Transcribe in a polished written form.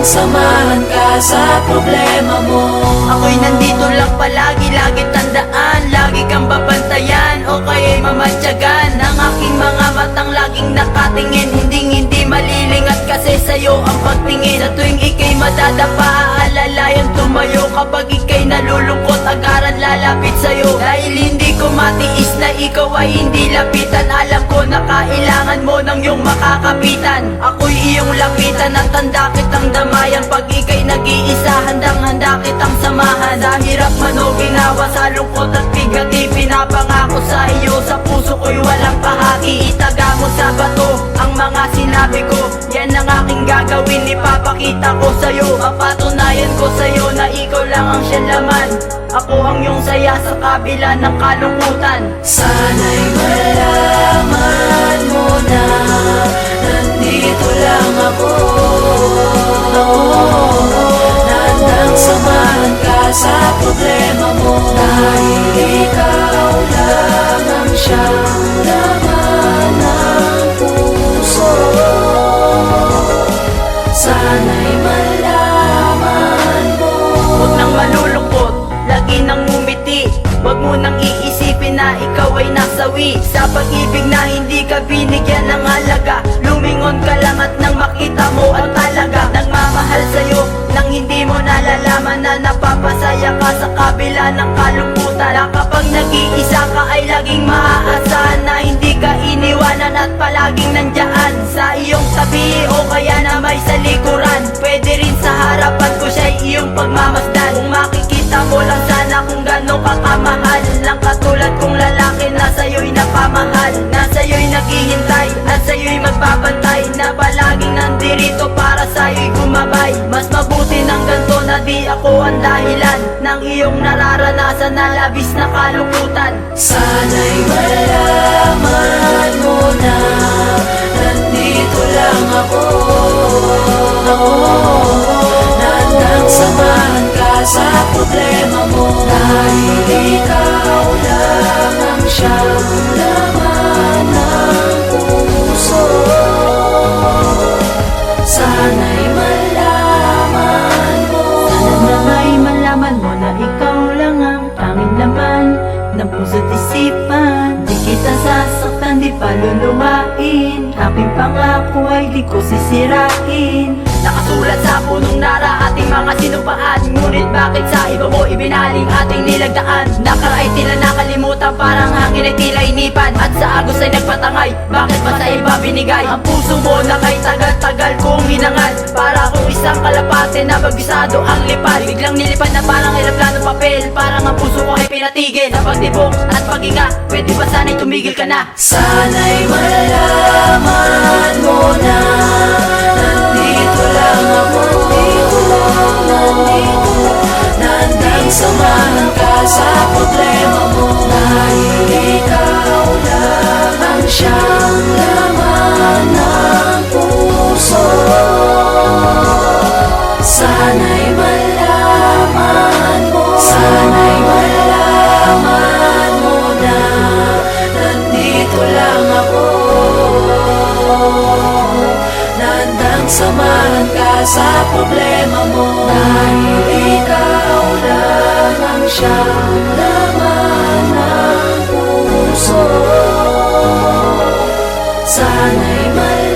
Handang samahan ka sa problema mo. Ako'y nandito lang palagi, lagi tandaan, lagi kang babantayan o kaya'y mamatyagan. Ang aking mga matang laging nakatingin, hindi malilingat kasi sa'yo ang pagtingin. Sa tuwing ika'y madadapa, aalalayan tumayo. Kapag ika'y nalulungkot, agaran lalapit sa'yo. Dahil hindi ko matiis na ikaw ay hindi lapitan. Alam ko na kailangan mo ng iyong makakapitan. Ako'y iyong lapitan at tanda kitang damayan. Pag ika'y nag-iisa, handang-handa kitang samahan. Sa hirap man o ginawa, sa lungkot at bigat, pinapangako sa iyo. Sa puso ko'y walang kahati, itaga mo sa bato ang mga sinabi ko. Yan ang aking gagawin, ipapakita ko sa'yo. Mapatunayan ko sa'yo na ikaw lang ang siyalaman. Ako ang iyong saya sa kabila ng kalungkutan. Sana'y malaman mo na nandito lang ako. Handang samahan ka sa problema mo. Dahil ikaw lang ang siyang laman ng puso. Sana'y malaman mo. Huwag nang malulungkot, lagi nang ngumiti. Huwag mo nang iisipin na ikaw ay nasawi sa pag-ibig na hindi ka binigyan ng halaga. Lumingon ka lang at nang makita mo ang talaga nagmamahal sa'yo, nang hindi mo nalalaman na napapasaya ka sa kabila ng kalungkutan. Na kapag nag-iisa ka ay laging maaasahan na hindi ka iniwanan at palaging nandyan sa iyong tabi o kaya na may sa likuran. Pwede rin sa harapan ko siya'y iyong pagmamasdan. Kung makikita mo lang sana kung gano'ng kakamahal, lang katulad kong lalaki na sa'yo'y napamahal, na sa'yo'y naghihintay at sa'yo'y magbabantay, na palaging nandirito para sa'yo'y gumabay. Mas mabuti ng ganito na di ako ang dahilan ng iyong nararanasan na labis na kalungkutan. Sana'y malaman mo na nandito lang ako. Handang samahan ka sa problema mo. Dahil ikaw lang ang siyang laman ng puso. Sana'y malaman mo. Sana ay malaman mo na ikaw lang ang tanging laman ng puso't isipan. Di kita sasaktan, di paluluhain. Aking pangako ay di ko sisirain. Nakasulat sa punong nara ating mga sinumpaan. Ngunit bakit sa iba mo ibinaling ating nilagdaan? Nakaraay tila nakalimutan, parang hangin ay tila inipan. At sa agos ay nagpatangay, bakit ba sa iba binigay? Ang puso mo na kay tagal-tagal kong hinangad, para akong isang kalapate na bagisado ang lipad. Biglang nilipad na parang eroplano papel, parang ang puso ko ay pinatigil. Sa pagtibok at paghinga, pwede ba sana'y tumigil ka na? Sana'y malaman mo na nandito lang ako. Handang samahan ka sa problema mo. Dahil ikaw lang ang siyang laman ng puso. Sana'y malaman mo. Sana'y malaman mo na nandito lang ako. Handang samahan ka sa problema mo. Dahil ikaw lang ang siyang laman ng puso. Sana'y malaman